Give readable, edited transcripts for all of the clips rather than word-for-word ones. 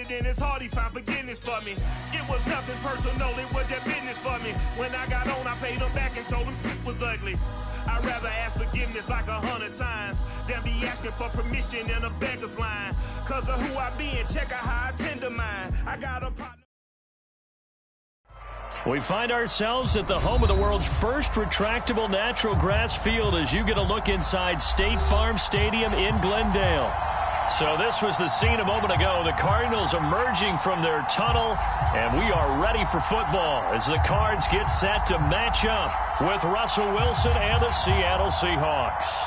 then it's hard he found forgiveness for me. It was nothing personal, it was just business for me. When I got on, I paid him back and told him it was ugly. I'd rather ask forgiveness like 100 times than be asking for permission in a beggar's line. Cause of who I be and check out how I tend to mine. I got a partner. We find ourselves at the home of the world's first retractable natural grass field as you get a look inside State Farm Stadium in Glendale. So this was the scene a moment ago. The Cardinals emerging from their tunnel, and we are ready for football as the Cards get set to match up with Russell Wilson and the Seattle Seahawks.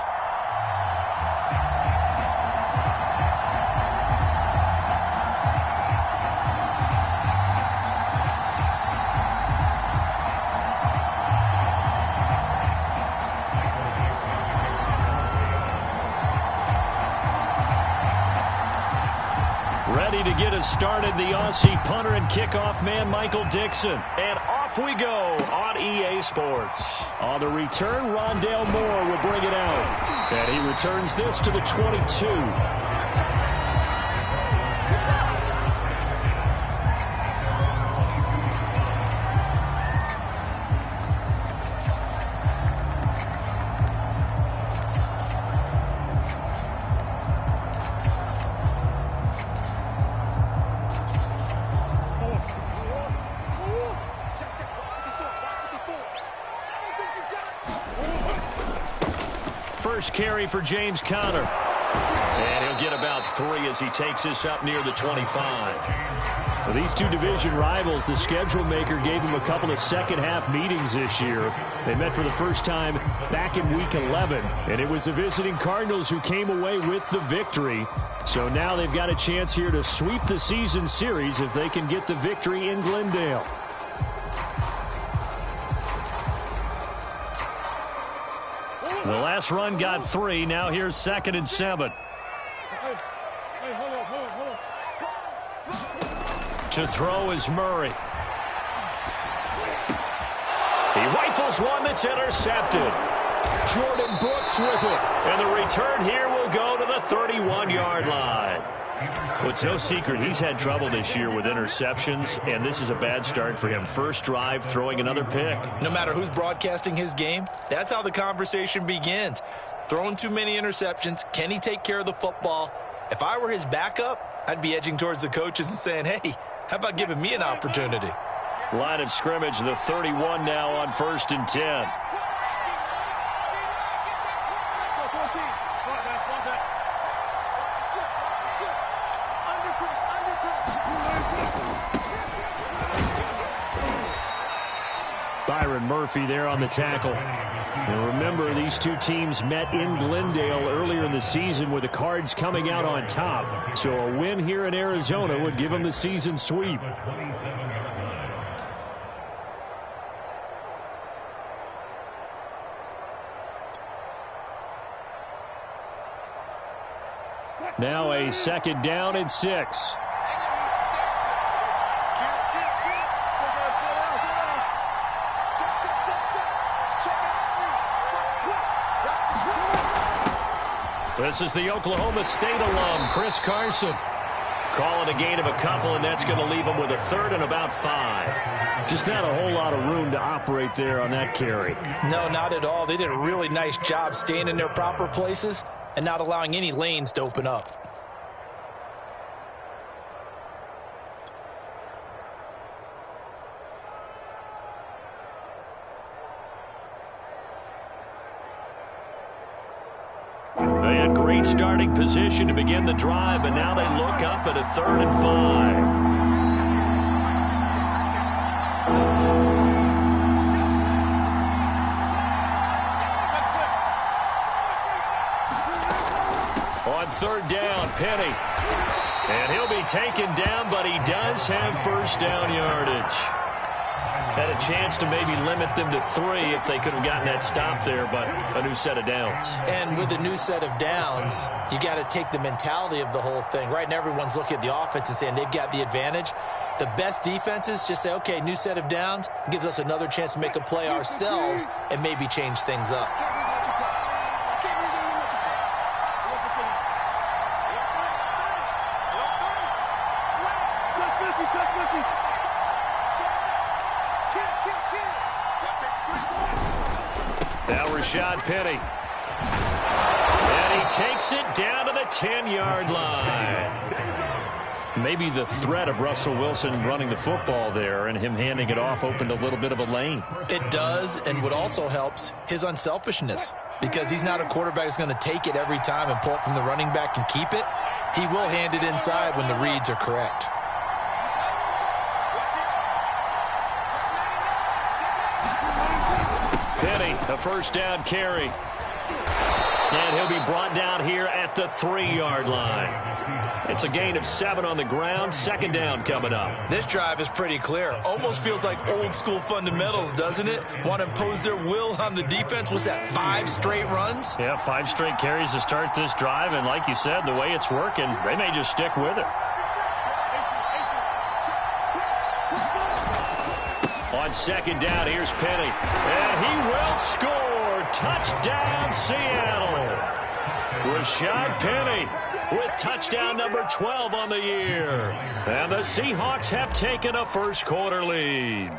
Ready to get us started, the Aussie punter and kickoff man, Michael Dixon. And off we go on EA Sports. On the return, Rondale Moore will bring it out. And he returns this to the 22. First carry for James Conner. And he'll get about 3 as he takes this up near the 25. For these two division rivals, the schedule maker gave them a couple of second-half meetings this year. They met for the first time back in Week 11, and it was the visiting Cardinals who came away with the victory. So now they've got a chance here to sweep the season series if they can get the victory in Glendale. The last run got 3. Now here's 2nd and 7. To throw is Murray. He rifles one that's intercepted. Jordan Brooks with it. And the return here will go to the 31-yard line. Well, it's no secret he's had trouble this year with interceptions, and this is a bad start for him. First drive, throwing another pick. No matter who's broadcasting his game, that's how the conversation begins. Throwing too many interceptions, can he take care of the football? If I were his backup, I'd be edging towards the coaches and saying, hey, how about giving me an opportunity? Line of scrimmage, the 31 now on 1st and 10. Byron Murphy there on the tackle. And remember, these two teams met in Glendale earlier in the season with the Cards coming out on top. So a win here in Arizona would give them the season sweep. Now a 2nd down and 6. This is the Oklahoma State alum, Chris Carson. Calling a gain of a couple, and that's going to leave him with a 3rd and about 5. Just not a whole lot of room to operate there on that carry. No, not at all. They did a really nice job staying in their proper places and not allowing any lanes to open up. They had great starting position to begin the drive, but now they look up at a 3rd and 5. On 3rd down, Penny. And he'll be taken down, but he does have first down yardage. Had a chance to maybe limit them to 3 if they could have gotten that stop there, but a new set of downs. And with a new set of downs, you got to take the mentality of the whole thing. Right now, everyone's looking at the offense and saying they've got the advantage. The best defenses just say, okay, new set of downs. It gives us another chance to make a play ourselves and maybe change things up. Rashad Penny. And he takes it down to the 10-yard line. Maybe the threat of Russell Wilson running the football there and him handing it off opened a little bit of a lane. It does, and what also helps, his unselfishness. Because he's not a quarterback who's going to take it every time and pull it from the running back and keep it. He will hand it inside when the reads are correct. Penny, a first down carry. And he'll be brought down here at the 3-yard line. It's a gain of 7 on the ground. Second down coming up. This drive is pretty clear. Almost feels like old school fundamentals, doesn't it? Want to impose their will on the defense. Was that 5 straight runs? Yeah, 5 straight carries to start this drive. And like you said, the way it's working, they may just stick with it. On second down, here's Penny. And he will score. Touchdown, Seattle. Rashad Penny with touchdown number 12 on the year. And the Seahawks have taken a first quarter lead.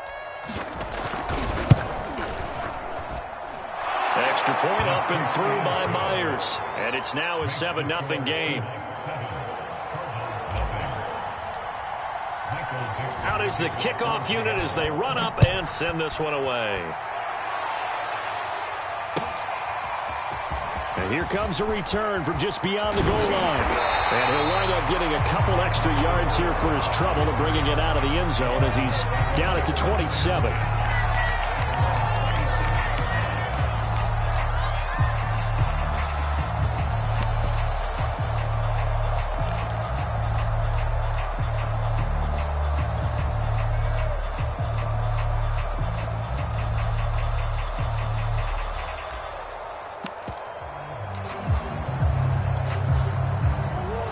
Extra point up and through by Myers. And it's now a 7-0 game. Out is the kickoff unit as they run up and send this one away. And here comes a return from just beyond the goal line. And he'll wind up getting a couple extra yards here for his trouble and bringing it out of the end zone as he's down at the 27.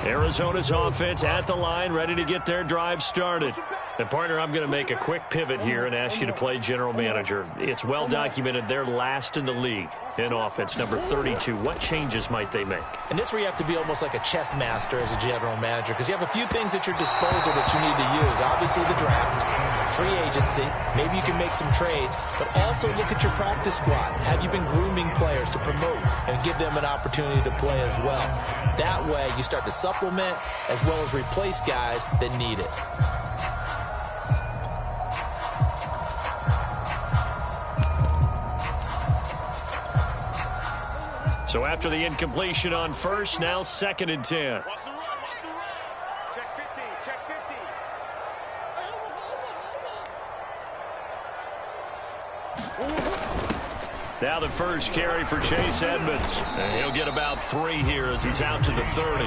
Arizona's offense at the line, ready to get their drive started. And, partner, I'm going to make a quick pivot here and ask you to play general manager. It's well documented they're last in the league in offense, number 32. What changes might they make? And this is where you have to be almost like a chess master as a general manager, because you have a few things at your disposal that you need to use. Obviously, the draft, free agency, maybe you can make some trades, but also look at your practice squad. Have you been grooming players to promote and give them an opportunity to play as well? That way, you start to supplement as well as replace guys that need it. So after the incompletion on first, now 2nd and 10. Check 50, check 50. Now the first carry for Chase Edmonds. And he'll get about 3 here as he's out to the 30.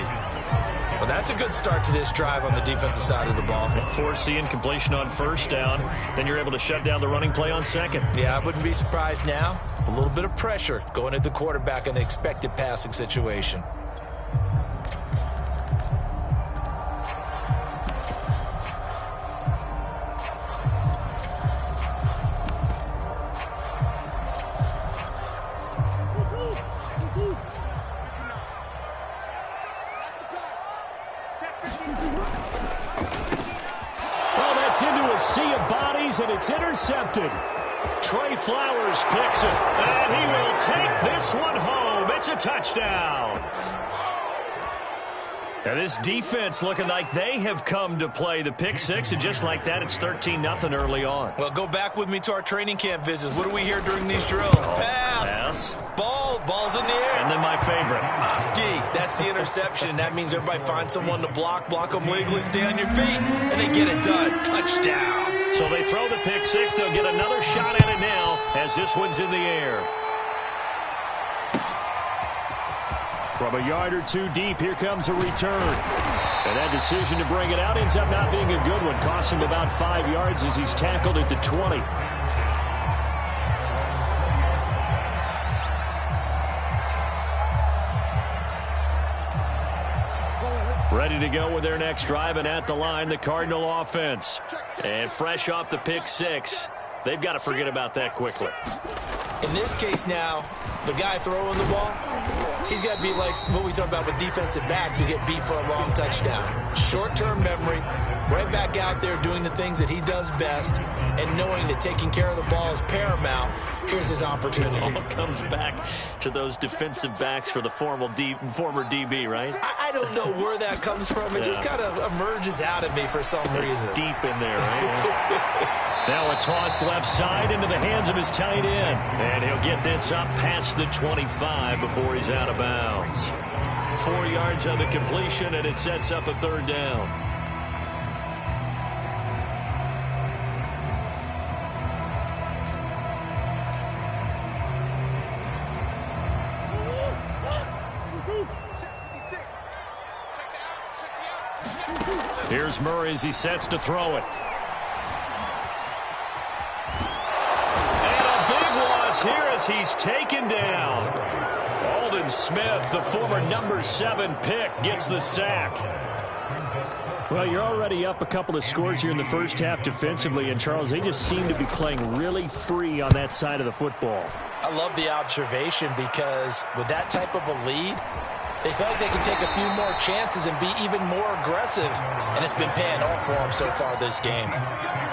Well, that's a good start to this drive on the defensive side of the ball. Force the incompletion on first down. Then you're able to shut down the running play on second. Yeah, I wouldn't be surprised now. A little bit of pressure going at the quarterback in the expected passing situation. And it's intercepted. Trey Flowers picks it, and he will take this one home. It's a touchdown. And this defense looking like they have come to play the pick six, and just like that, it's 13-0 early on. Well, go back with me to our training camp visits. What do we hear during these drills? Pass. Ball's in the air. And then my favorite. Ski. That's the interception. That means everybody finds someone to block them legally, stay on your feet, and they get it done. Touchdown. So they throw the pick six. They'll get another shot at it now as this one's in the air. From a yard or two deep, here comes a return. And that decision to bring it out ends up not being a good one. Costs him about 5 yards as he's tackled at the 20. Ready to go with their next drive, and at the line, the Cardinal offense. And fresh off the pick six, they've got to forget about that quickly. In this case now, the guy throwing the ball, he's got to be like what we talk about with defensive backs who get beat for a long touchdown. Short-term memory, right back back out there doing the things that he does best and knowing that taking care of the ball is paramount, here's his opportunity. It all comes back to those defensive backs for the former DB, right? I don't know where that comes from. It just kind of emerges out of me for some reason. It's deep in there, right? Now a toss left side into the hands of his tight end. And he'll get this up past the 25 before he's out of bounds. 4 yards on the completion, and it sets up a third down. Here's Murray as he sets to throw it. And a big loss here as he's taken down. Aldon Smith, the former number 7 pick, gets the sack. Well, you're already up a couple of scores here in the first half defensively, and Charles, they just seem to be playing really free on that side of the football. I love the observation because with that type of a lead, they feel like they can take a few more chances and be even more aggressive, and it's been paying off for them so far this game.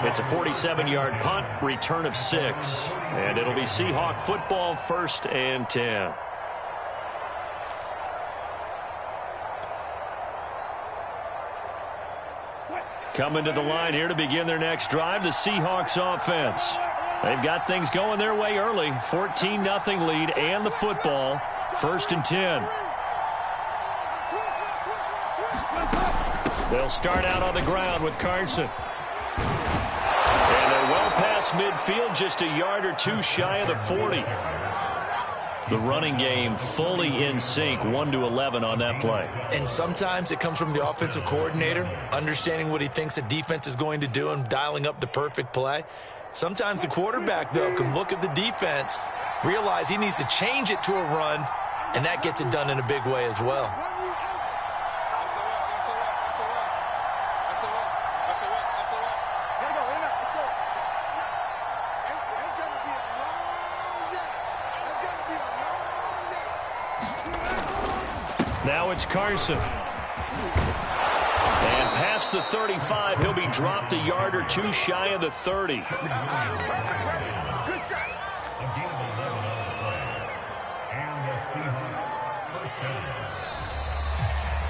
It's a 47-yard punt, return of 6, and it'll be Seahawk football, 1st and 10. Coming to the line here to begin their next drive, the Seahawks offense. They've got things going their way early, 14-0 lead and the football, 1st and 10. They'll start out on the ground with Carson. And they're well past midfield, just a yard or two shy of the 40. The running game fully in sync, 1-11 on that play. And sometimes it comes from the offensive coordinator, understanding what he thinks the defense is going to do and dialing up the perfect play. Sometimes the quarterback, though, can look at the defense, realize he needs to change it to a run, and that gets it done in a big way as well. Now it's Carson. And past the 35, he'll be dropped a yard or two shy of the 30.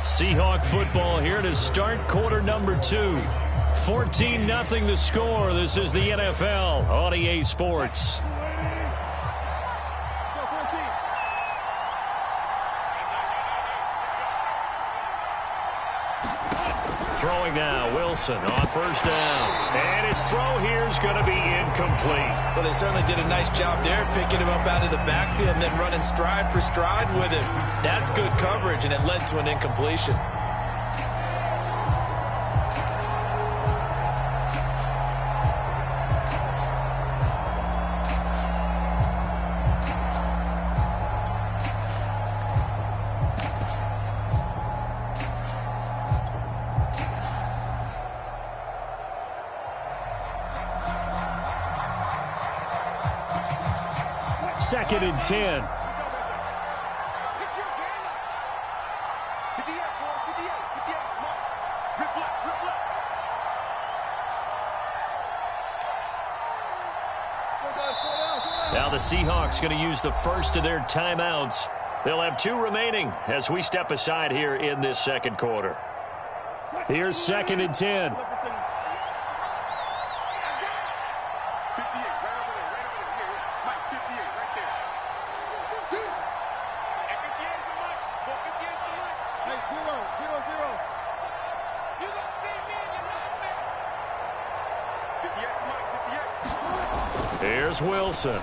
Seahawk football here to start quarter number 2. 14-0 the score. This is the NFL on EA Sports. Throwing now, Wilson on 1st down. And his throw here is going to be incomplete. Well, they certainly did a nice job there, picking him up out of the backfield and then running stride for stride with him. That's good coverage, and it led to an incompletion. Second and 10. Now the Seahawks going to use the first of their timeouts. They'll have 2 remaining as we step aside here in this second quarter. Here's 2nd and 10. Here's Wilson.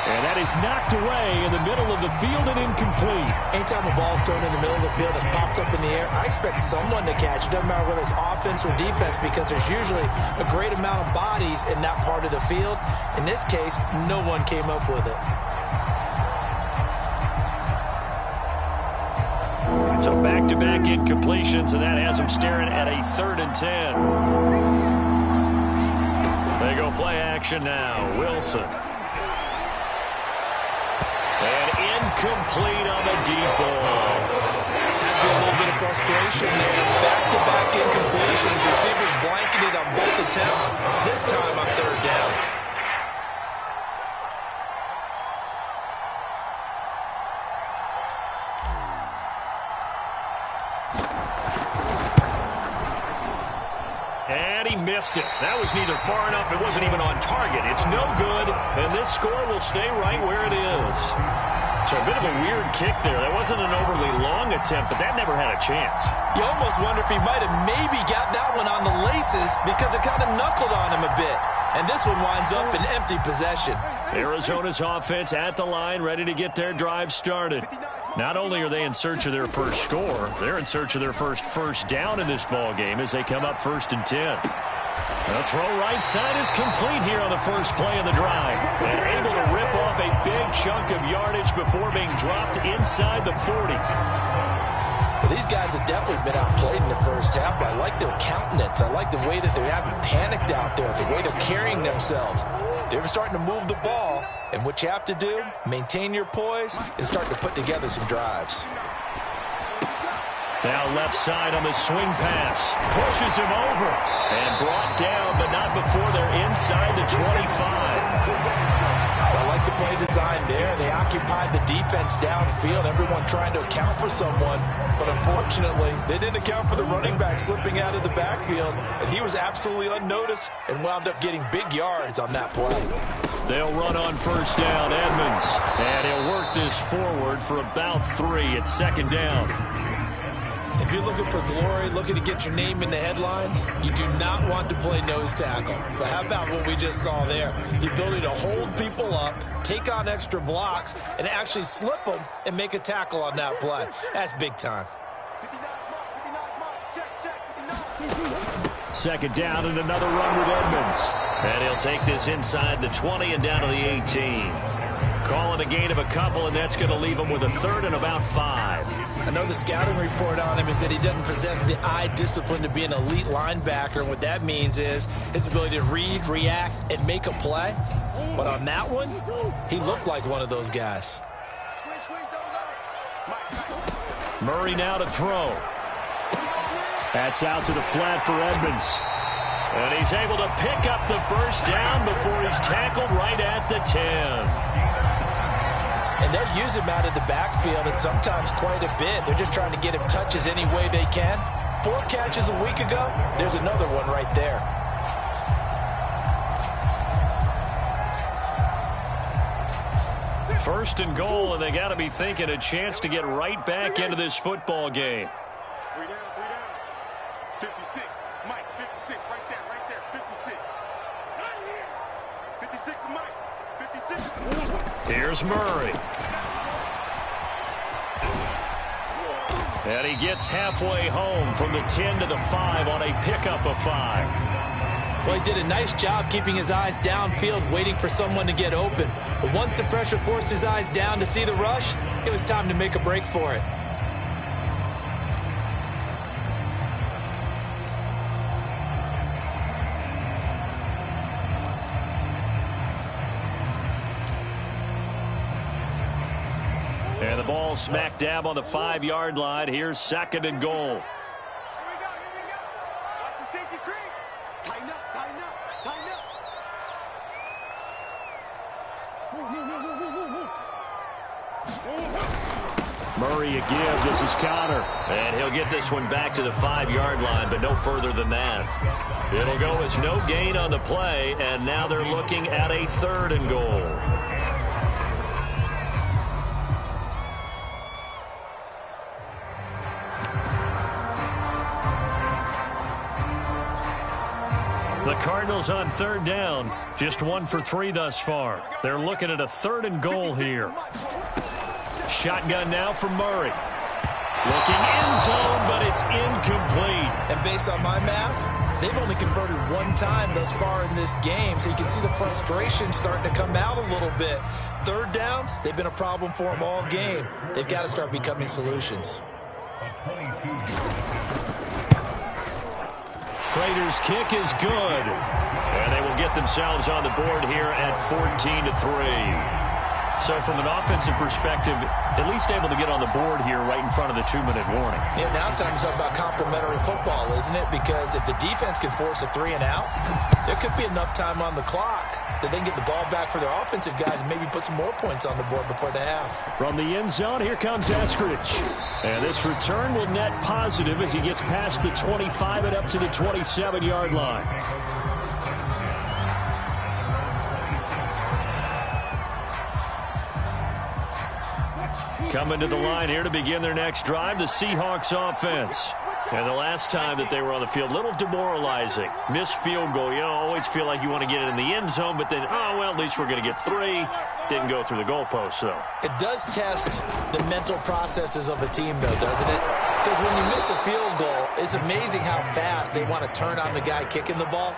And that is knocked away in the middle of the field and incomplete. Anytime a ball's thrown in the middle of the field that's popped up in the air, I expect someone to catch it. Doesn't matter whether it's offense or defense, because there's usually a great amount of bodies in that part of the field. In this case, no one came up with it. So back-to-back incompletions, and that has them staring at a 3rd and 10. They go play action now. Wilson. And incomplete on the deep ball. Has been a little bit of frustration there. Back-to-back incompletions. Receivers And he missed it. That was neither far enough. It wasn't even on target. It's no good, and this score will stay right where it is. So a bit of a weird kick there. That wasn't an overly long attempt, but that never had a chance. You almost wonder if he might have maybe got that one on the laces because it kind of knuckled on him a bit. And this one winds up in empty possession. Arizona's offense at the line, ready to get their drive started. Not only are they in search of their first score, they're in search of their first down in this ball game as they come up 1st and 10. The throw right side is complete here on the first play of the drive. And able to rip off a big chunk of yardage before being dropped inside the 40. Well, these guys have definitely been outplayed in the first half, but I like their countenance. I like the way that they haven't panicked out there, the way they're carrying themselves. They're starting to move the ball, and what you have to do, maintain your poise, and start to put together some drives. Now left side on the swing pass. Pushes him over. And brought down, but not before they're inside the 25. I like the play design there. They occupied the defense downfield, everyone trying to account for someone. But unfortunately, they didn't account for the running back slipping out of the backfield. And he was absolutely unnoticed and wound up getting big yards on that play. They'll run on first down, Edmonds. And he'll work this forward for about 3 at 2nd down. If you're looking for glory, looking to get your name in the headlines, you do not want to play nose tackle. But how about what we just saw there? The ability to hold people up, take on extra blocks, and actually slip them and make a tackle on that play. That's big time. 2nd down and another run with Edmonds. And he'll take this inside the 20 and down to the 18. Calling a gain of a couple, and that's going to leave him with a 3rd and about 5. I know the scouting report on him is that he doesn't possess the eye discipline to be an elite linebacker. And what that means is his ability to read, react, and make a play. But on that one, he looked like one of those guys. Murray now to throw. That's out to the flat for Edmonds. And he's able to pick up the first down before he's tackled right at the 10. And they'll use him out of the backfield, and sometimes quite a bit. They're just trying to get him touches any way they can. 4 catches a week ago. There's another one right there. First and goal, and they got to be thinking a chance to get right back into this football game. 3 down. 56. Mike, 56. Right there. 56. 56 to Mike. 56. Here's Murray. And he gets halfway home from the 10 to the 5 on a pickup of 5. Well, he did a nice job keeping his eyes downfield, waiting for someone to get open. But once the pressure forced his eyes down to see the rush, it was time to make a break for it. And the ball smack dab on the 5-yard line. Here's 2nd and goal. Here we go. Watch the safety creep. Tighten up. Murray a give. This is Connor. And he'll get this one back to the 5-yard line, but no further than that. It'll go as no gain on the play, and now they're looking at a 3rd and goal. The Cardinals on 3rd down, just 1 for 3 thus far. They're looking at a 3rd and goal here. Shotgun now from Murray. Looking end zone, but it's incomplete. And based on my math, they've only converted 1 time thus far in this game, so you can see the frustration starting to come out a little bit. 3rd downs, they've been a problem for them all game. They've got to start becoming solutions. Prater's kick is good. And they will get themselves on the board here at 14-3. So from an offensive perspective, at least able to get on the board here right in front of the 2-minute warning. Yeah, now it's time to talk about complementary football, isn't it? Because if the defense can force a 3 and out, there could be enough time on the clock that they can get the ball back for their offensive guys and maybe put some more points on the board before the half. From the end zone, here comes Eskridge. And this return will net positive as he gets past the 25 and up to the 27-yard line. Coming to the line here to begin their next drive, the Seahawks offense. And the last time that they were on the field, a little demoralizing. Missed field goal. You know, always feel like you want to get it in the end zone, but then, oh, well, at least we're going to get 3. Didn't go through the goalpost, though. It does test the mental processes of a team, though, doesn't it? Because when you miss a field goal, it's amazing how fast they want to turn on the guy kicking the ball.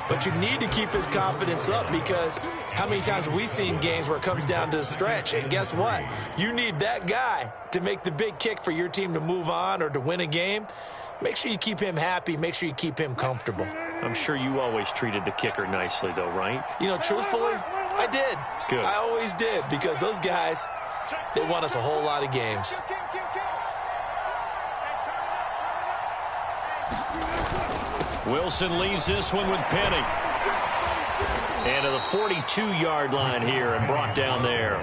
But you need to keep his confidence up, because how many times have we seen games where it comes down to the stretch? And guess what? You need that guy to make the big kick for your team to move on or to win a game. Make sure you keep him happy. Make sure you keep him comfortable. I'm sure you always treated the kicker nicely, though, right? You know, truthfully, I did. Good. I always did, because those guys, they won us a whole lot of games. Wilson leaves this one with Penny. And to the 42-yard line here and brought down there.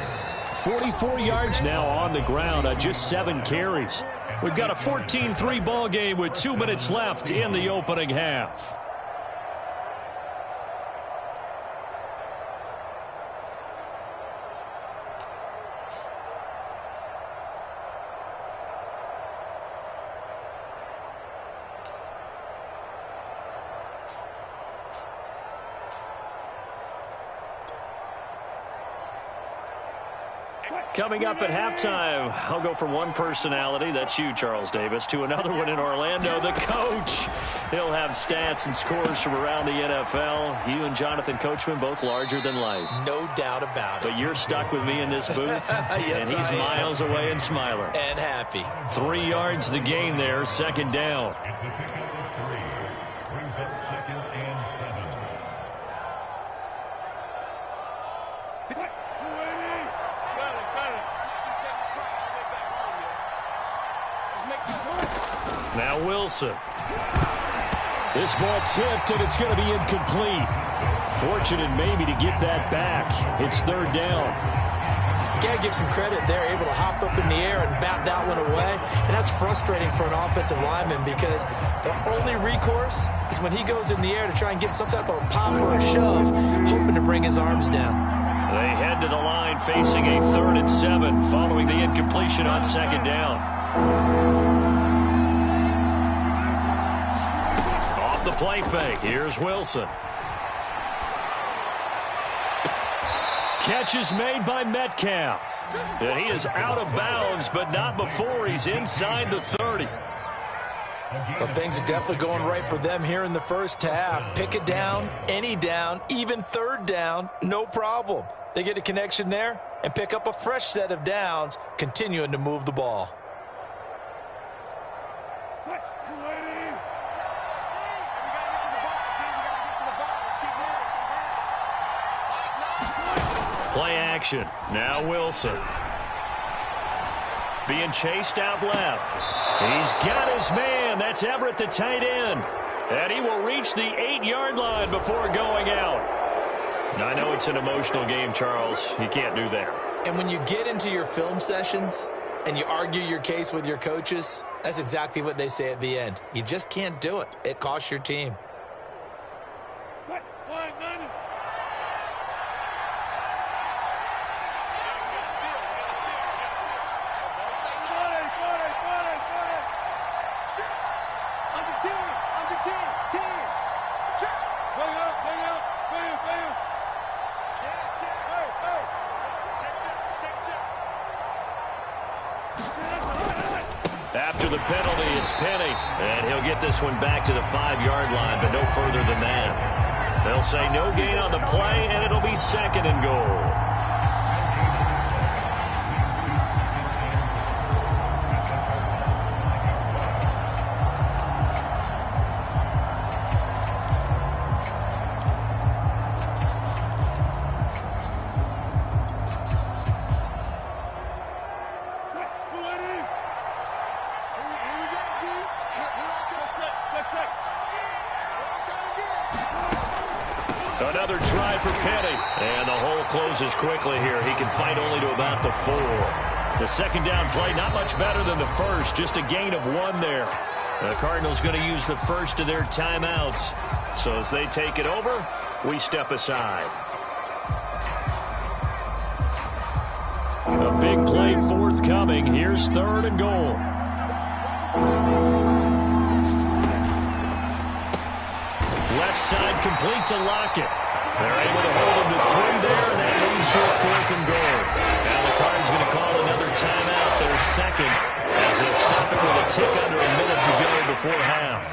44 yards now on the ground on just 7 carries. We've got a 14-3 ball game with 2 minutes left in the opening half. Coming up at halftime, I'll go from one personality, that's you, Charles Davis, to another one in Orlando, the coach. He'll have stats and scores from around the NFL. You and Jonathan Coachman, both larger than life. No doubt about it. But you're stuck with me in this booth, yes, and he's miles away and smiling. And happy. 3 yards the gain there, 2nd down. Now Wilson. This ball tipped, and it's going to be incomplete. Fortunate maybe to get that back. It's 3rd down. You got to give some credit there, able to hop up in the air and bat that one away. And that's frustrating for an offensive lineman, because the only recourse is when he goes in the air to try and get some type of pop or a shove, hoping to bring his arms down. They head to the line facing a 3rd and 7 following the incompletion on 2nd down. The play fake. Here's Wilson. Catch is made by Metcalf. And he is out of bounds, but not before he's inside the 30. Well, things are definitely going right for them here in the first half. Pick it down, any down, even 3rd down, no problem. They get a connection there and pick up a fresh set of downs, continuing to move the ball. Play action. Now Wilson. Being chased out left. He's got his man. That's Everett, the tight end. And he will reach the 8-yard line before going out. Now, I know it's an emotional game, Charles. You can't do that. And when you get into your film sessions and you argue your case with your coaches, that's exactly what they say at the end. You just can't do it. It costs your team. After the penalty, it's Penny, and he'll get this one back to the 5-yard line, but no further than that. They'll say no gain on the play, and it'll be 2nd and goal. Another try for Penny. And the hole closes quickly here. He can fight only to about the 4. The second down play, not much better than the first. Just a gain of 1 there. The Cardinals going to use the first of their timeouts. So as they take it over, we step aside. A big play forthcoming. Here's 3rd and goal. Left side complete to Lockett. They're able to hold him to 3 there, and that leads to a 4th and goal. Now the Cards going to call another timeout, their second, as they'll stop it with a tick under a minute to go before half.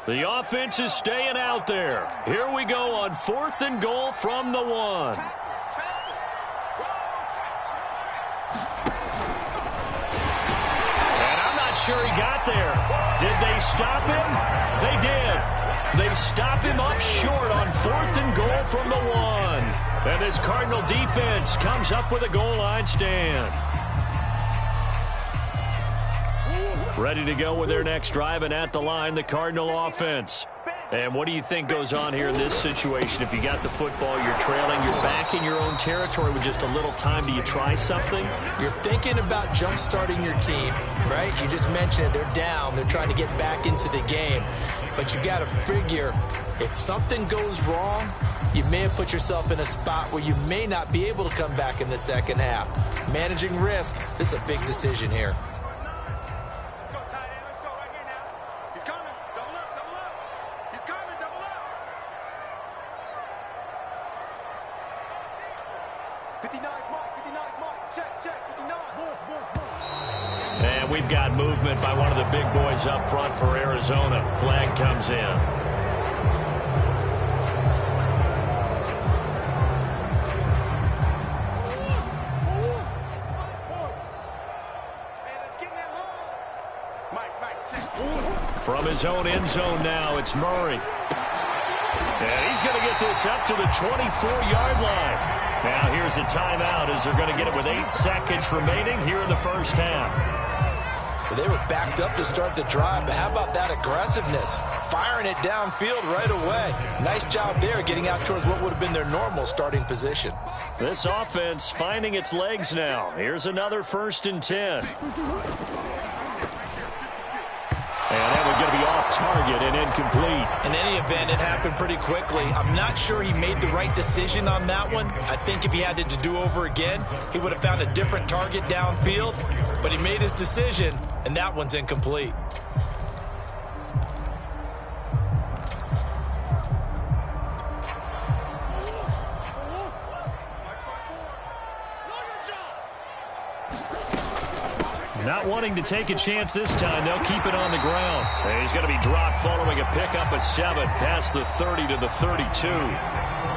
The offense is staying out there. Here we go on 4th and goal from the 1. Sure he got there. Did they stop him? They did. They stop him up short on 4th and goal from the 1. And this Cardinal defense comes up with a goal line stand. Ready to go with their next drive, and at the line, the Cardinal offense. And what do you think goes on here in this situation? If you got the football, you're trailing, you're back in your own territory with just a little time. Do you try something? You're thinking about jump-starting your team, right? You just mentioned it. They're down. They're trying to get back into the game. But you got to figure, if something goes wrong, you may have put yourself in a spot where you may not be able to come back in the second half. Managing risk, this is a big decision here. And we've got movement by one of the big boys up front for Arizona. Flag comes in. From his own end zone now, it's Murray. And he's going to get this up to the 24-yard line. Now here's a timeout as they're going to get it with 8 seconds remaining here in the first half. They were backed up to start the drive, but how about that aggressiveness? Firing it downfield right away. Nice job there getting out towards what would have been their normal starting position. This offense finding its legs now. Here's another 1st and 10. And that one's going to be off target and incomplete. In any event, it happened pretty quickly. I'm not sure he made the right decision on that one. I think if he had it to do over again, he would have found a different target downfield. But he made his decision, and that one's incomplete. Not wanting to take a chance this time. They'll keep it on the ground. And he's going to be dropped following a pickup of 7 past the 30 to the 32.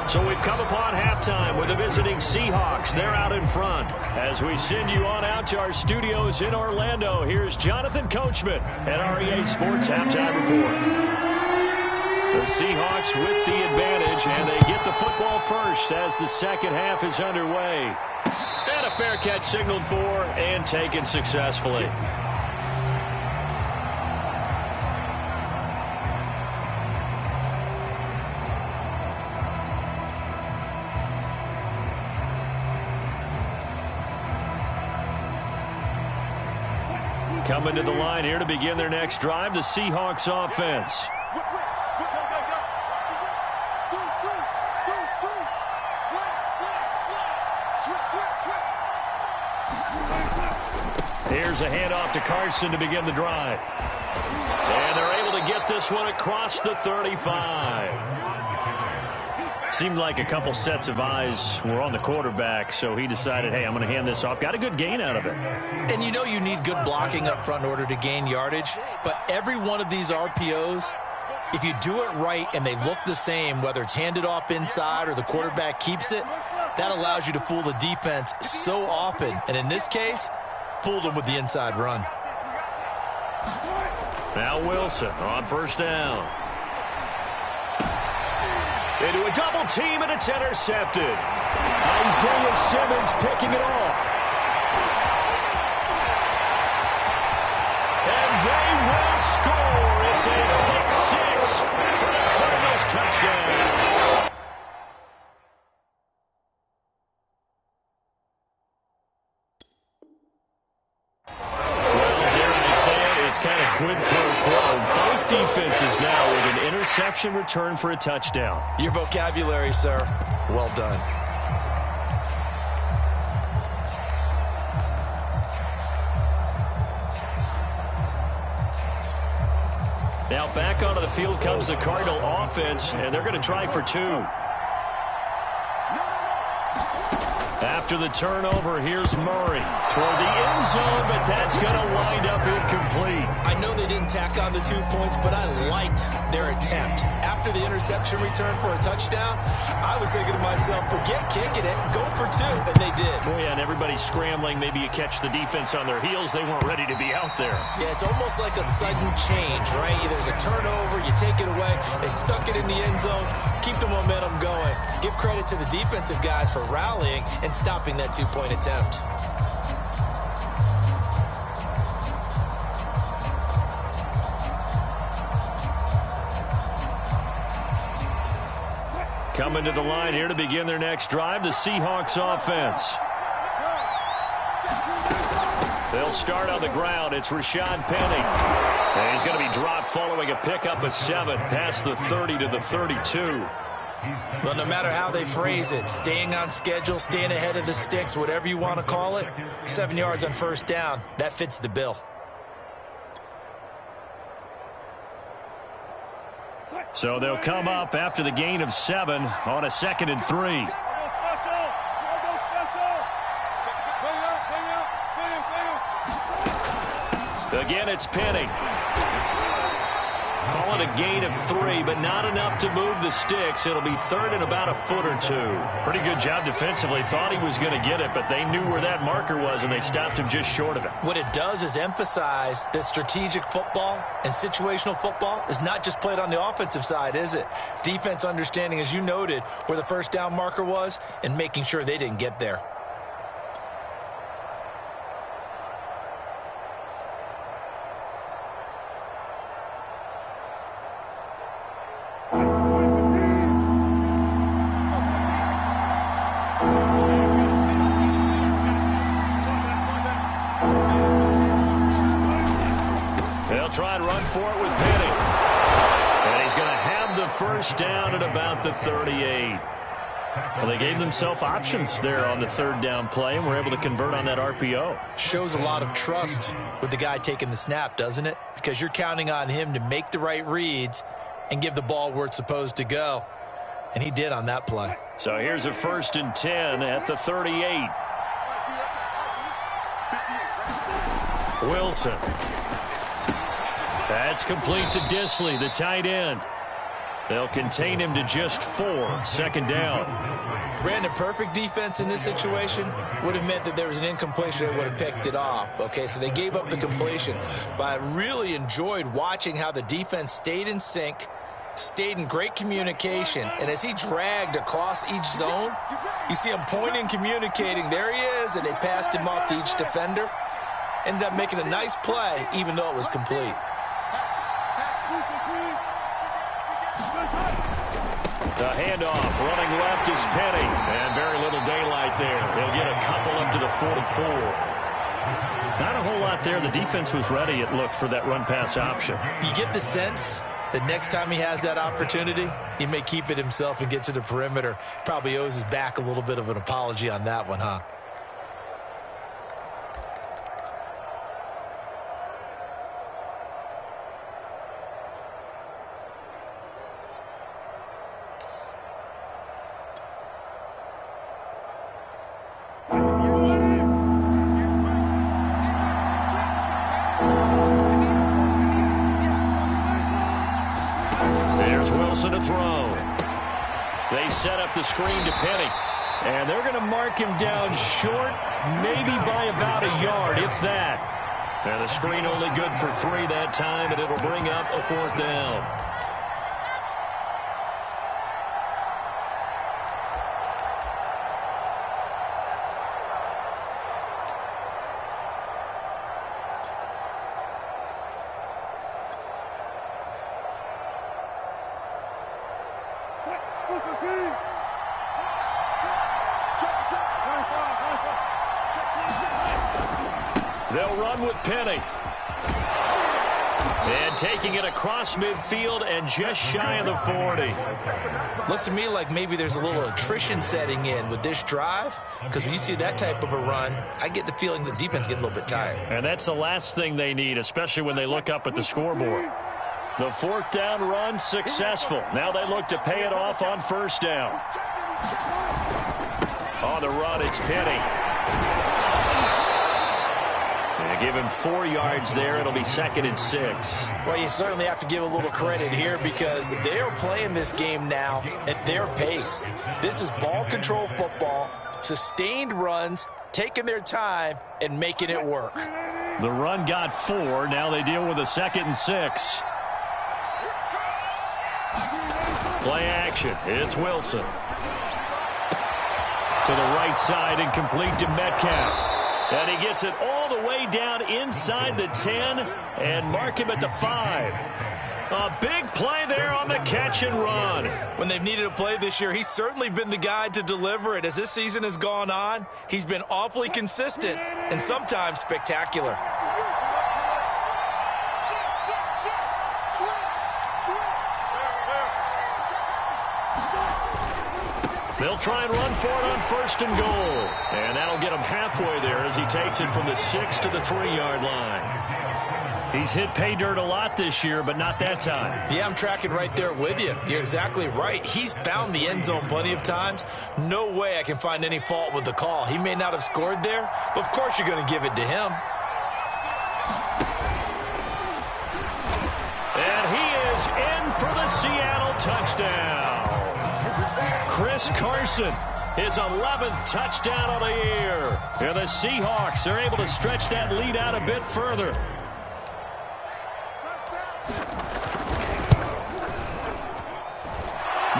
So we've come upon halftime with the visiting Seahawks. They're out in front. As we send you on out to our studios in Orlando, here's Jonathan Coachman at REA Sports Halftime Report. The Seahawks with the advantage, and they get the football first as the second half is underway. And a fair catch signaled for and taken successfully. Coming to the line here to begin their next drive, the Seahawks offense. Here's a handoff to Carson to begin the drive. And they're able to get this one across the 35. Seemed like a couple sets of eyes were on the quarterback, so he decided, hey, I'm going to hand this off. Got a good gain out of it. And you know you need good blocking up front in order to gain yardage. But every one of these RPOs, if you do it right and they look the same, whether it's handed off inside or the quarterback keeps it, that allows you to fool the defense so often. And in this case, fooled them with the inside run. Now Wilson on first down. Into a double team, and it's intercepted. Isaiah Simmons picking it off. interception return for a touchdown. Your vocabulary, sir. Well done. Now back onto the field comes the Cardinal offense, and they're going to try for 2. After the turnover, here's Murray toward the end zone, but that's going to wind up incomplete. I know they didn't tack on the 2 points, but I liked their attempt. After the interception return for a touchdown, I was thinking to myself, forget kicking it, go for 2, and they did. Oh, yeah, and everybody's scrambling. Maybe you catch the defense on their heels. They weren't ready to be out there. Yeah, it's almost like a sudden change, right? There's a turnover, you take it away, they stuck it in the end zone, keep the momentum going. Give credit to the defensive guys for rallying and stopping that 2-point attempt. Coming to the line here to begin their next drive, the Seahawks offense. They'll start on the ground. It's Rashad Penny. And he's going to be dropped following a pickup of 7 past the 30 to the 32. Well, no matter how they phrase it, staying on schedule, staying ahead of the sticks, whatever you want to call it, 7 yards on first down, that fits the bill. So they'll come up after the gain of 7 on a 2nd and 3. Again, it's Penny. Call it a gain of 3, but not enough to move the sticks. It'll be 3rd and about a foot or 2. Pretty good job defensively. Thought he was going to get it, but they knew where that marker was, and they stopped him just short of it. What it does is emphasize that strategic football and situational football is not just played on the offensive side, is it? Defense understanding, as you noted, where the first down marker was and making sure they didn't get there. Try and run for it with Penny. And he's going to have the first down at about the 38. Well, they gave themselves options there on the 3rd down play, and were able to convert on that RPO. Shows a lot of trust with the guy taking the snap, doesn't it? Because you're counting on him to make the right reads and give the ball where it's supposed to go. And he did on that play. So here's a 1st and 10 at the 38. Wilson. That's complete to Disley, the tight end. They'll contain him to just 4, 2nd down. Brandon, perfect defense in this situation would have meant that there was an incompletion that would have picked it off. Okay, so they gave up the completion. But I really enjoyed watching how the defense stayed in sync, stayed in great communication, and as he dragged across each zone, you see him pointing, communicating. There he is, and they passed him off to each defender. Ended up making a nice play, even though it was complete. The handoff, running left is Penny, and very little daylight there. They'll get a couple up to the 44. Not a whole lot there. The defense was ready, it looked, for that run-pass option. You get the sense that next time he has that opportunity, he may keep it himself and get to the perimeter. Probably owes his back a little bit of an apology on that one, huh? To throw. They set up the screen to Penny, and they're going to mark him down short, maybe by about a yard, if that. And the screen only good for 3 that time, and it'll bring up a 4th down. They'll run with Penny. And taking it across midfield and just shy of the 40. Looks to me like maybe there's a little attrition setting in with this drive, because when you see that type of a run, I get the feeling the defense getting a little bit tired. And that's the last thing they need, especially when they look up at the scoreboard. The 4th down run successful. Now they look to pay it off on 1st down. On the run, it's Penny. Give him 4 yards there. It'll be 2nd and 6. Well, you certainly have to give a little credit here because they are playing this game now at their pace. This is ball control football, sustained runs, taking their time, and making it work. The run got 4. Now they deal with a 2nd and 6. Play action. It's Wilson. To the right side and complete to Metcalf. And he gets it all the way down inside the 10 and mark him at the 5. A big play there on the catch and run. When they've needed a play this year, he's certainly been the guy to deliver it. As this season has gone on, he's been awfully consistent and sometimes spectacular. They'll try and run for it on 1st and goal. And that'll get him halfway there as he takes it from the 6 to the 3-yard line. He's hit pay dirt a lot this year, but not that time. Yeah, I'm tracking right there with you. You're exactly right. He's found the end zone plenty of times. No way I can find any fault with the call. He may not have scored there, but of course you're going to give it to him. And he is in for the Seattle touchdown. Chris Carson, his 11th touchdown of the year. And the Seahawks are able to stretch that lead out a bit further.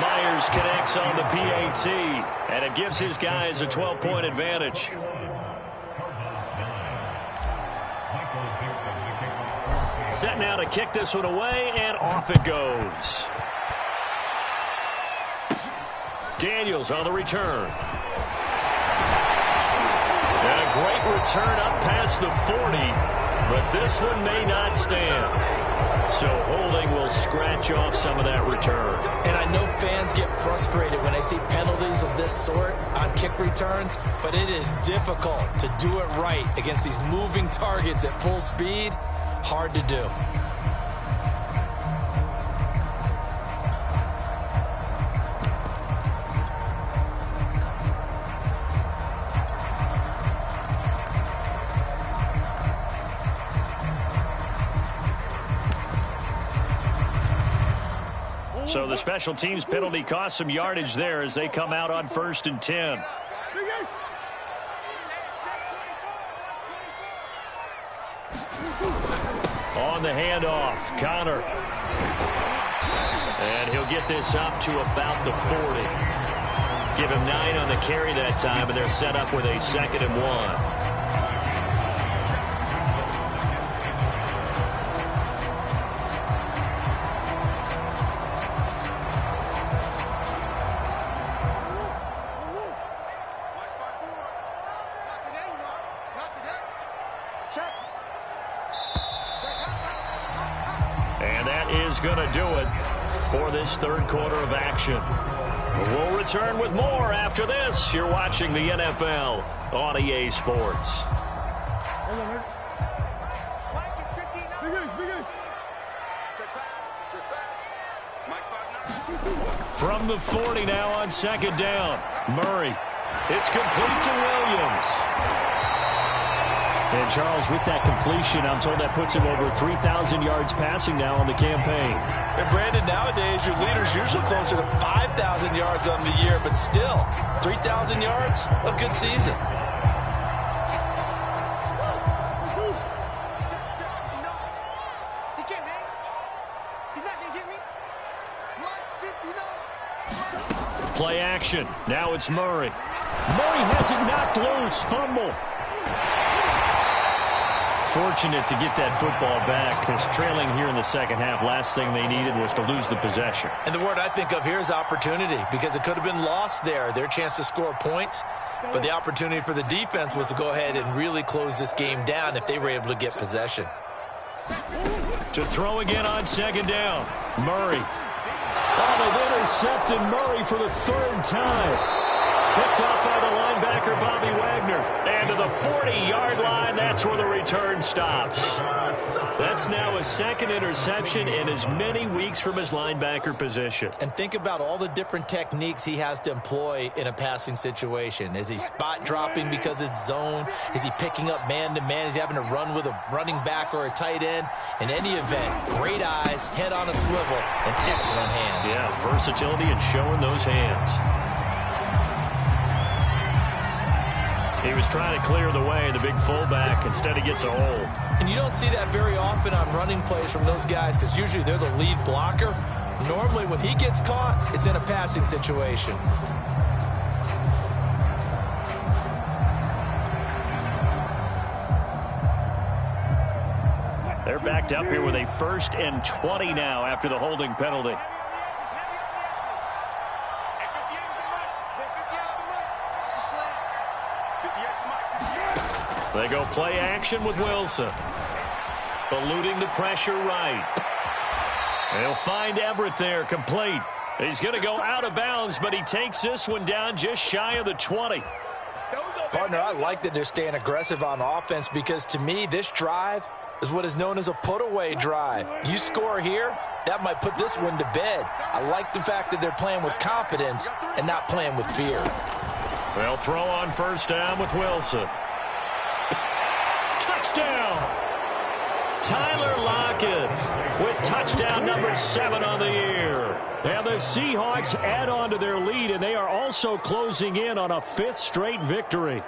Myers connects on the PAT, and it gives his guys a 12-point advantage. Set now to kick this one away, and off it goes. Daniels on the return. And a great return up past the 40, but this one may not stand. So holding will scratch off some of that return. And I know fans get frustrated when they see penalties of this sort on kick returns, but it is difficult to do it right against these moving targets at full speed. Hard to do. So the special teams penalty cost some yardage there as they come out on 1st and 10. On the handoff, Connor. And he'll get this up to about the 40. Give him 9 on the carry that time, and they're set up with a 2nd and 1. Going to do it for this 3rd quarter of action. We'll return with more after this. You're watching the NFL on EA Sports. From the 40 now on 2nd down. Murray. It's complete to Williams. And, Charles, with that completion, I'm told that puts him over 3,000 yards passing now on the campaign. And, Brandon, nowadays your leader's usually closer to 5,000 yards on the year, but still, 3,000 yards, a good season. Play action. Now it's Murray. Murray has it knocked loose. Fumble. Fortunate to get that football back because trailing here in the 2nd half, last thing they needed was to lose the possession. And the word I think of here is opportunity because it could have been lost there, their chance to score points. But the opportunity for the defense was to go ahead and really close this game down if they were able to get possession. To throw again on second down. Murray. Oh, they've intercepted Murray for the third time. Picked off by the linebacker, Bobby Wagner. And to the 40-yard line, that's where the return stops. That's now his second interception in as many weeks from his linebacker position. And think about all the different techniques he has to employ in a passing situation. Is he spot dropping because it's zone? Is he picking up man-to-man? Is he having to run with a running back or a tight end? In any event, great eyes, head on a swivel, and excellent hands. Yeah, versatility and showing those hands. He was trying to clear the way, the big fullback. Instead, he gets a hole. And you don't see that very often on running plays from those guys because usually they're the lead blocker. Normally, when he gets caught, it's in a passing situation. They're backed up here with a 1st and 20 now after the holding penalty. They go play action with Wilson. Eluding the pressure right. They'll find Everett there, complete. He's going to go out of bounds, but he takes this one down just shy of the 20. Partner, I like that they're staying aggressive on offense because to me, this drive is what is known as a put-away drive. You score here, that might put this one to bed. I like the fact that they're playing with confidence and not playing with fear. They'll throw on 1st down with Wilson. Touchdown! Tyler Lockett with touchdown number 7 on the year. And the Seahawks add on to their lead, and they are also closing in on a 5th straight victory.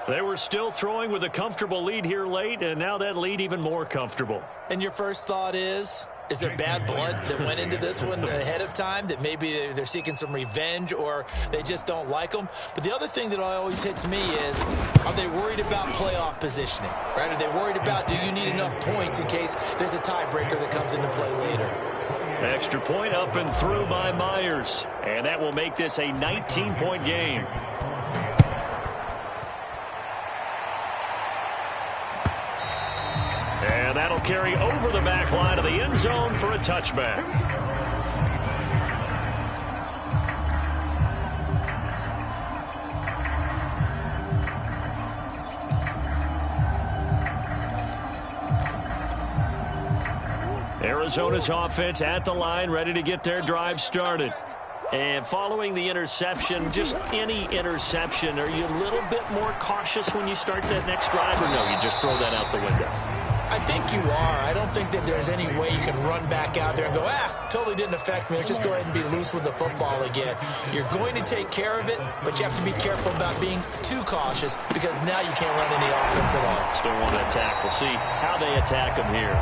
They were still throwing with a comfortable lead here late, and now that lead even more comfortable. And your first thought is there bad blood that went into this one ahead of time, that maybe they're seeking some revenge or they just don't like them? But the other thing that always hits me is, are they worried about playoff positioning? Right? Are they worried about, do you need enough points in case there's a tiebreaker that comes into play later? Extra point up and through by Myers. And that will make this a 19-point game. And that'll carry over the back line of the end zone for a touchback. Arizona's offense at the line, ready to get their drive started. And following the interception, just any interception, are you a little bit more cautious when you start that next drive, or no, you just throw that out the window? I think you are. I don't think that there's any way you can run back out there and go, totally didn't affect me. Let's just go ahead and be loose with the football again. You're going to take care of it, but you have to be careful about being too cautious because now you can't run any offense at all. Still want to attack. We'll see how they attack them here.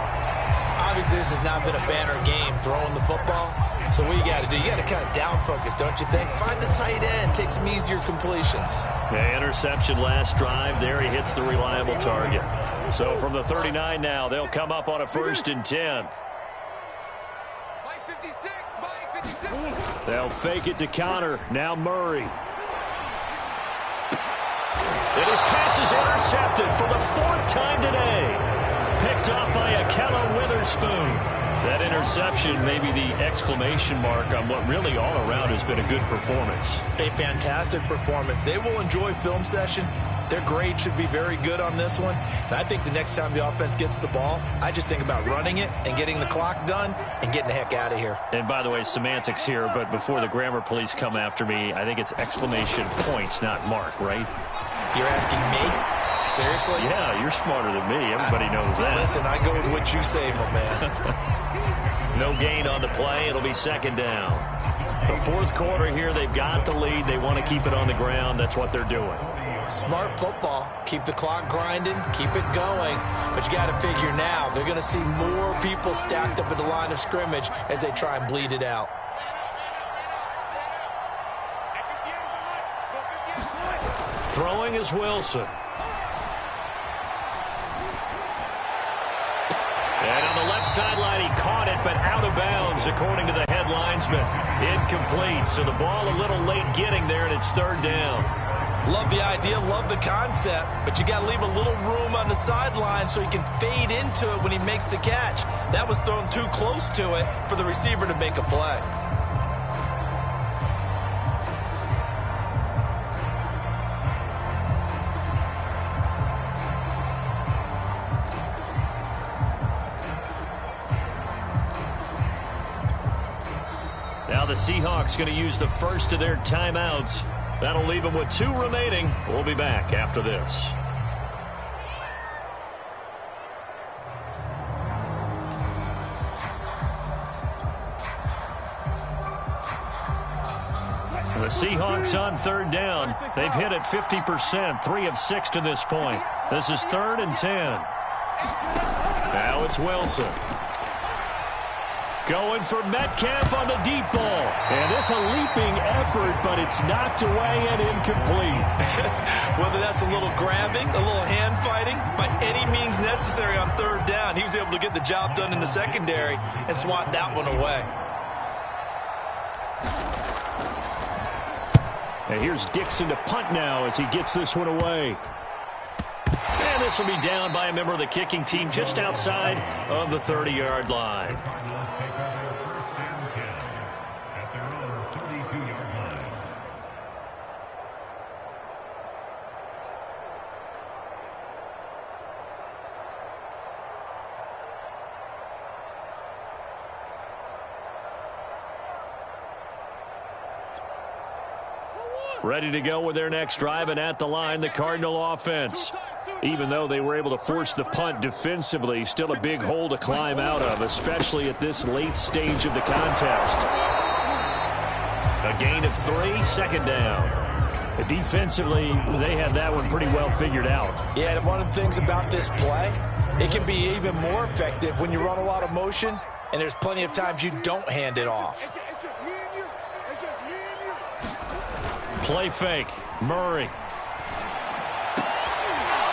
Obviously, this has not been a banner game throwing the football. So what you got to do, you got to kind of down focus, don't you think? Find the tight end, take some easier completions. The interception last drive. There he hits the reliable target. So from the 39 now, they'll come up on a 1st and 10. They'll fake it to counter. Now Murray. And his pass is intercepted for the 4th time today. Picked off by Akella Witherspoon. That interception may be the exclamation mark on what really all around has been a good performance. A fantastic performance. They will enjoy film session. Their grade should be very good on this one. And I think the next time the offense gets the ball, I just think about running it and getting the clock done and getting the heck out of here. And by the way, semantics here, but before the grammar police come after me, I think it's exclamation point, not mark, right? You're asking me? Seriously? Yeah, you're smarter than me. Everybody knows that. Listen, I go with what you say, my man. No gain on the play. It'll be 2nd down. The 4th quarter here, they've got the lead. They want to keep it on the ground. That's what they're doing. Smart football. Keep the clock grinding. Keep it going. But you got to figure now, they're going to see more people stacked up at the line of scrimmage as they try and bleed it out. Throwing is Wilson. And on the left sideline, he caught it, but out of bounds, according to the head linesman. Incomplete, so the ball a little late getting there, and it's 3rd down. Love the idea, love the concept, but you got to leave a little room on the sideline so he can fade into it when he makes the catch. That was thrown too close to it for the receiver to make a play. Now the Seahawks going to use the first of their timeouts. That'll leave them with 2 remaining. We'll be back after this. The Seahawks on 3rd down. They've hit it 50%, 3 of 6 to this point. This is 3rd and 10. Now it's Wilson. Going for Metcalf on the deep ball. And it's a leaping effort, but it's knocked away and incomplete. Whether that's a little grabbing, a little hand fighting, by any means necessary on 3rd down, he was able to get the job done in the secondary and swat that one away. And here's Dixon to punt now as he gets this one away. And this will be down by a member of the kicking team just outside of the 30-yard line. Ready to go with their next drive, and at the line, the Cardinal offense. Even though they were able to force the punt defensively, still a big hole to climb out of, especially at this late stage of the contest. A gain of 3, 2nd down. Defensively, they had that one pretty well figured out. Yeah, and one of the things about this play, it can be even more effective when you run a lot of motion, and there's plenty of times you don't hand it off. Play fake. Murray.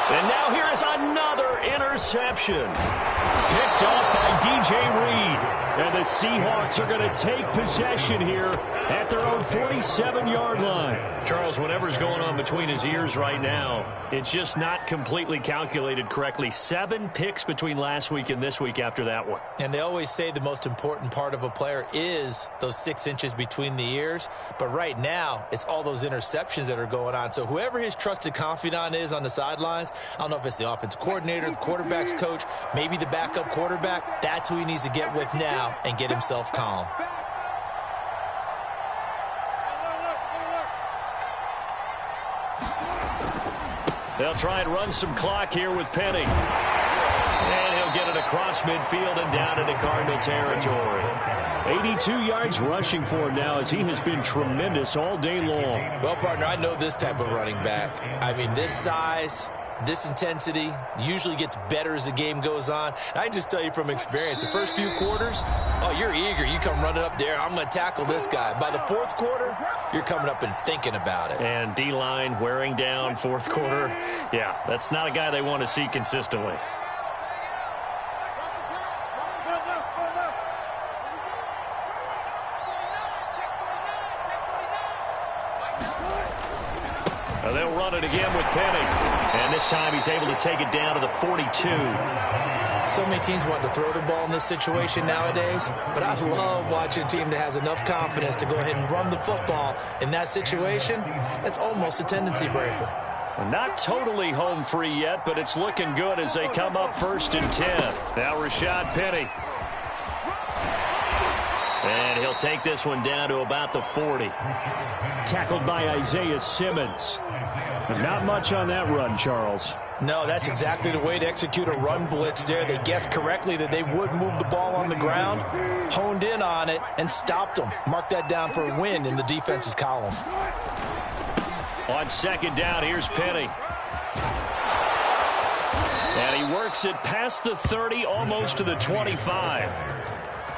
And now here is another interception. Picked up by DJ Reed. And the Seahawks are going to take possession here at their own 47-yard line. Charles, whatever's going on between his ears right now, it's just not completely calculated correctly. 7 picks between last week and this week after that one. And they always say the most important part of a player is those 6 inches between the ears. But right now, it's all those interceptions that are going on. So whoever his trusted confidant is on the sidelines, I don't know if it's the offensive coordinator, the quarterback's coach, maybe the backup quarterback, that's who he needs to get with now and get himself calm. They'll try and run some clock here with Penny. And he'll get it across midfield and down into Cardinal territory. 82 yards rushing for him now as he has been tremendous all day long. Well, partner, I know this type of running back. I mean, this size, this intensity usually gets better as the game goes on. I can just tell you from experience, the first few quarters, oh, you're eager. You come running up there, I'm going to tackle this guy. By the 4th quarter, you're coming up and thinking about it. And D-line wearing down 4th quarter. Yeah, that's not a guy they want to see consistently. They'll run it again with Penny. And this time he's able to take it down to the 42. So many teams want to throw the ball in this situation nowadays, but I love watching a team that has enough confidence to go ahead and run the football. In that situation, that's almost a tendency breaker. Not totally home free yet, but it's looking good as they come up 1st and 10. Now Rashad Penny. And he'll take this one down to about the 40. Tackled by Isaiah Simmons. Not much on that run, Charles. No, that's exactly the way to execute a run blitz there. They guessed correctly that they would move the ball on the ground, honed in on it, and stopped them. Mark that down for a win in the defense's column. On 2nd down, here's Penny. And he works it past the 30, almost to the 25.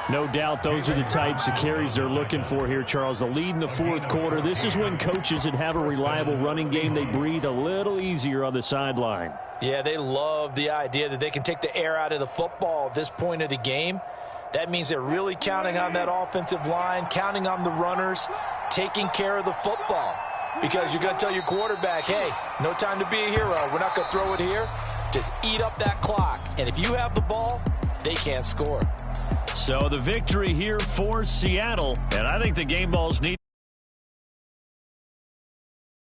No doubt those are the types of carries they're looking for here, Charles. The lead in the 4th quarter. This is when coaches that have a reliable running game, they breathe a little easier on the sideline. Yeah, they love the idea that they can take the air out of the football at this point of the game. That means they're really counting on that offensive line, counting on the runners, taking care of the football. because you're going to tell your quarterback, hey, no time to be a hero. We're not going to throw it here. Just eat up that clock. And if you have the ball, they can't score. So the victory here for Seattle, and I think the game balls need